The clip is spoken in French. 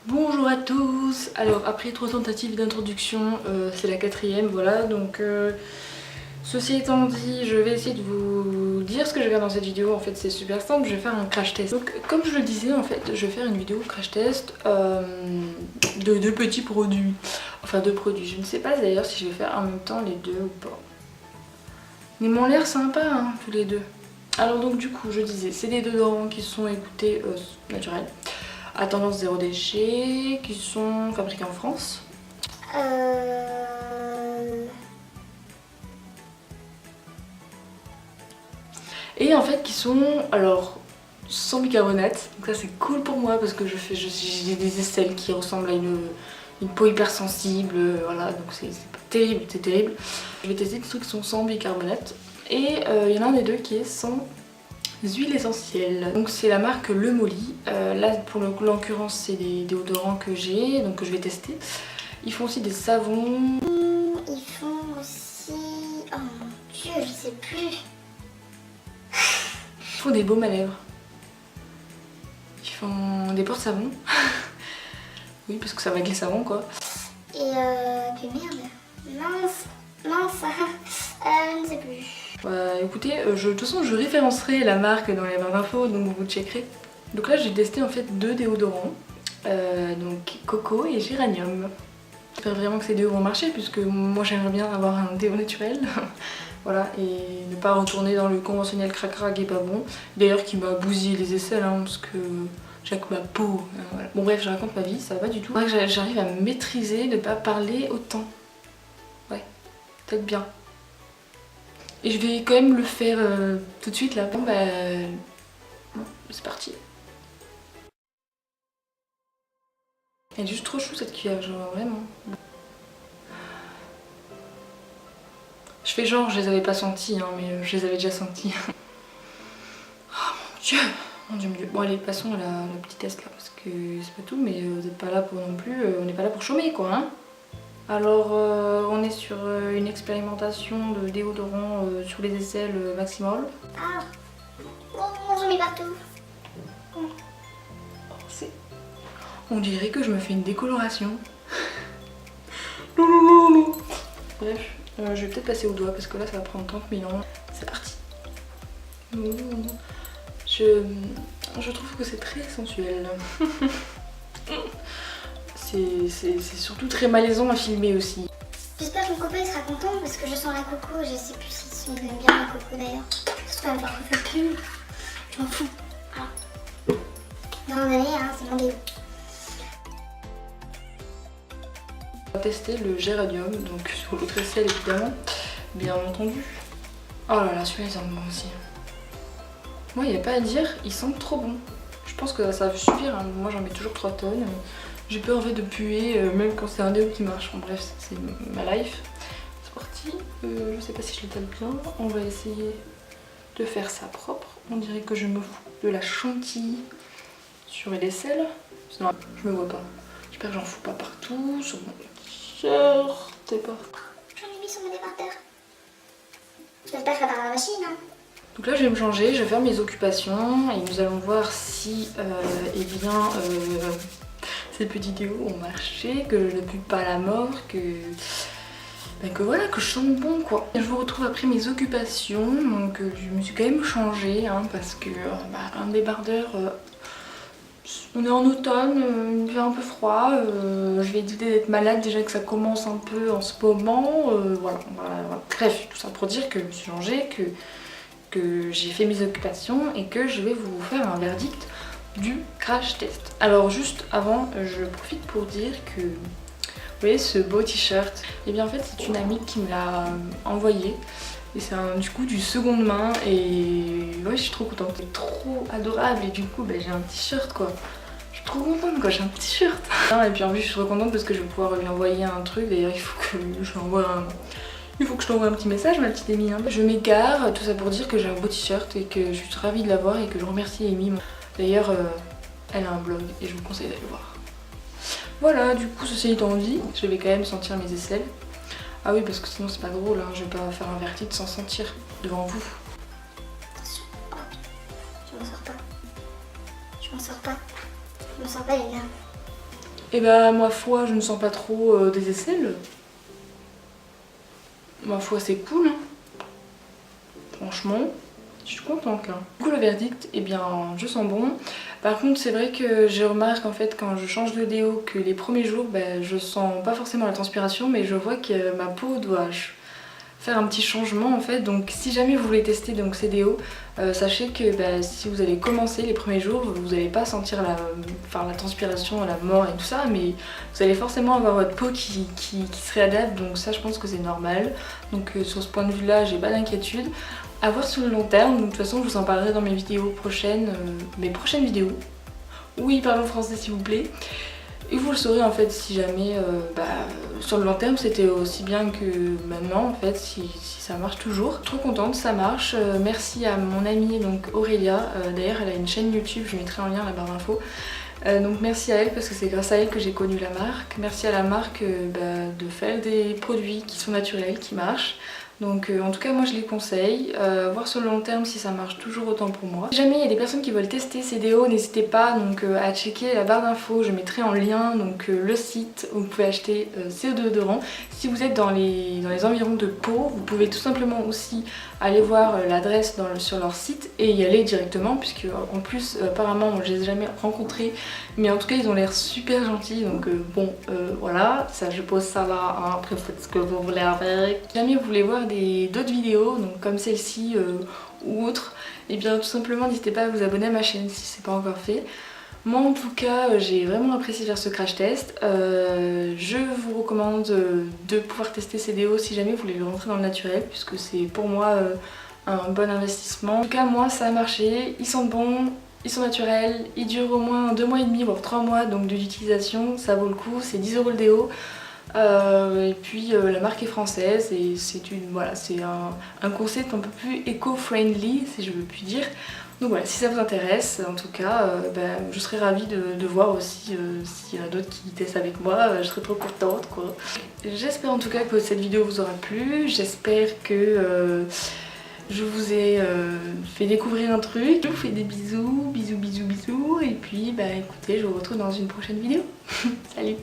Bonjour à tous. Alors après 3 tentatives d'introduction, c'est la 4e, voilà, donc ceci étant dit, je vais essayer de vous dire ce que je vais faire dans cette vidéo. En fait c'est super simple, je vais faire un crash test. Donc comme je le disais, en fait je vais faire une vidéo crash test de petits produits. Enfin de produits, je ne sais pas d'ailleurs si je vais faire en même temps les deux ou pas. Mais ils m'ont l'air sympa hein, tous les deux. Alors donc du coup je disais, c'est des déodorants qui sont écoutés naturels, à tendance zéro déchet, qui sont fabriqués en France. Et en fait qui sont alors sans bicarbonate. Donc ça c'est cool pour moi parce que j'ai des aisselles qui ressemblent à une peau hypersensible, voilà, donc c'est terrible, c'est terrible. Je vais tester des trucs qui sont sans bicarbonate. Et il y en a un des deux qui est sans huiles essentielles. Donc c'est la marque Le Molly. Là pour l'occurrence c'est des déodorants que j'ai, donc que je vais tester. Ils font aussi des savons. Ils font aussi... Oh mon dieu, je sais plus. Ils font des baumes à lèvres. Ils font des porte-savons. Oui, parce que ça va avec les savons quoi. Et puis merde. Mince, je ne sais plus. Bah écoutez, de toute façon je référencerai la marque dans les barres d'infos, donc vous checkerez. Donc là j'ai testé en fait 2 déodorants, donc Coco et Géranium. J'espère vraiment que ces deux vont marcher puisque moi j'aimerais bien avoir un déo naturel. Voilà, et ne pas retourner dans le conventionnel crac-crac qui est pas bon. D'ailleurs qui m'a bousillé les aisselles hein, parce que j'ai que ma peau. Hein, voilà. Bon bref, je raconte ma vie, ça va pas du tout. J'arrive à me maîtriser, de pas parler autant. Ouais, peut-être bien. Et je vais quand même le faire tout de suite là. Bon bah... c'est parti. Elle est juste trop chou cette cuillère, genre vraiment. Je fais genre je les avais pas sentis, hein, mais je les avais déjà sentis. Oh mon dieu, mon dieu, mon dieu. Bon allez, passons à la petite test là, parce que c'est pas tout, mais vous n'êtes pas là pour non plus, on n'est pas là pour chômer quoi. Hein. Alors on est sur une expérimentation de déodorant sur les aisselles maximum. Ah, j'en mets partout. On dirait que je me fais une décoloration. Non, non, non, non. Bref, je vais peut-être passer au doigt parce que là ça va prendre 30 000 ans. C'est parti. Je trouve que c'est très sensuel. C'est surtout très malaisant à filmer aussi. J'espère que mon copain sera content parce que je sens la coco. Je sais plus s'il aime bien la coco d'ailleurs. Surtout avec la refait plus. Je m'en fous. Voilà. Dans mon année, hein, c'est mon déo. On va tester le géranium, donc sur l'autre aisselle évidemment, bien entendu. Oh là là, celui-là il sent bon aussi. Moi il n'y a pas à dire, il sent trop bon. Je pense que ça va suffire, hein. Moi j'en mets toujours 3 tonnes. J'ai peur en fait de puer, même quand c'est un déo qui marche. En bref, c'est ma life. C'est parti, je sais pas si je l'étale bien. On va essayer de faire ça propre. On dirait que je me fous de la chantilly sur les aisselles. Sinon je me vois pas. J'espère que j'en fous pas partout, sur mon t-shirt, c'est pas. J'en ai mis sur mon débardeur. J'espère que ça part à la machine, hein. Donc là je vais me changer, je vais faire mes occupations et nous allons voir si eh bien ces petits déos ont marché, que je ne pue pas la mort, que voilà, que je sens bon quoi. Je vous retrouve après mes occupations, donc je me suis quand même changée hein, parce que un débardeur, on est en automne, il fait un peu froid, je vais éviter d'être malade déjà que ça commence un peu en ce moment, voilà. Bref, tout ça pour dire que je me suis changée, que j'ai fait mes occupations et que je vais vous faire un verdict du crash test. Alors juste avant, je profite pour dire que vous voyez ce beau t-shirt, et bien en fait c'est une amie qui me l'a envoyé et c'est du coup du seconde main et ouais je suis trop contente, c'est trop adorable et du coup j'ai un t-shirt quoi. Je suis trop contente quoi, j'ai un t-shirt. Et puis en plus je suis trop contente parce que je vais pouvoir lui envoyer un truc, d'ailleurs il faut que je lui envoie un... Il faut que je t'envoie un petit message ma petite Amy. Hein. Je m'égare, tout ça pour dire que j'ai un beau t-shirt et que je suis ravie de l'avoir et que je remercie Amy. D'ailleurs, elle a un blog et je vous conseille d'aller le voir. Voilà, du coup, ceci étant dit, je vais quand même sentir mes aisselles. Ah oui, parce que sinon c'est pas drôle, hein. Je vais pas faire un verdict sans sentir devant vous. Attention, oh, je m'en sors pas. Je m'en sors pas. Je m'en sors pas les gars. Et bah ma foi je ne sens pas trop des aisselles. Ma foi c'est cool hein. Franchement je suis contente là. Du coup le verdict, eh bien je sens bon. Par contre c'est vrai que je remarque en fait quand je change de déo que les premiers jours je sens pas forcément la transpiration, mais je vois que ma peau doit faire un petit changement en fait. Donc si jamais vous voulez tester donc ces déos, sachez que si vous allez commencer les premiers jours, vous n'allez pas sentir la transpiration, la mort et tout ça, mais vous allez forcément avoir votre peau qui se réadapte, donc ça je pense que c'est normal. Donc sur ce point de vue là j'ai pas d'inquiétude. À voir sur le long terme, donc de toute façon je vous en parlerai dans mes vidéos prochaines, mes prochaines vidéos. Oui, parlons français s'il vous plaît. Et vous le saurez en fait si jamais sur le long terme c'était aussi bien que maintenant en fait, si ça marche toujours. Trop contente, ça marche. Merci à mon amie donc Aurélia, d'ailleurs elle a une chaîne YouTube, je mettrai en lien la barre d'infos. Donc merci à elle parce que c'est grâce à elle que j'ai connu la marque. Merci à la marque de faire des produits qui sont naturels, qui marchent. Donc en tout cas moi je les conseille, voir sur le long terme si ça marche toujours autant pour moi. Si jamais il y a des personnes qui veulent tester ces déos, n'hésitez pas donc à checker la barre d'infos, je mettrai en lien donc le site où vous pouvez acheter ces déodorants. Si vous êtes dans les environs de Pau, vous pouvez tout simplement aussi aller voir l'adresse sur leur site et y aller directement, puisque en plus apparemment je les ai jamais rencontrés, mais en tout cas ils ont l'air super gentils, donc voilà, ça je pose ça là, hein, après vous faites ce que vous voulez avec. Si jamais vous voulez voir d'autres vidéos donc comme celle-ci ou autre, et bien tout simplement n'hésitez pas à vous abonner à ma chaîne si c'est pas encore fait. Moi en tout cas j'ai vraiment apprécié faire ce crash test. Je vous recommande de pouvoir tester ces déos si jamais vous voulez rentrer dans le naturel, puisque c'est pour moi un bon investissement. En tout cas moi ça a marché, ils sont bons, ils sont naturels, ils durent au moins 2 mois et demi voire 3 mois donc d'utilisation, ça vaut le coup, c'est 10 € le déo. Et puis la marque est française et c'est un concept un peu plus éco-friendly si je veux puis dire. Donc voilà, si ça vous intéresse, en tout cas, je serais ravie de voir aussi s'il y en a d'autres qui testent avec moi, je serais trop contente quoi. J'espère en tout cas que cette vidéo vous aura plu, j'espère que je vous ai fait découvrir un truc. Je vous fais des bisous, bisous, bisous, bisous, et puis écoutez, je vous retrouve dans une prochaine vidéo. Salut!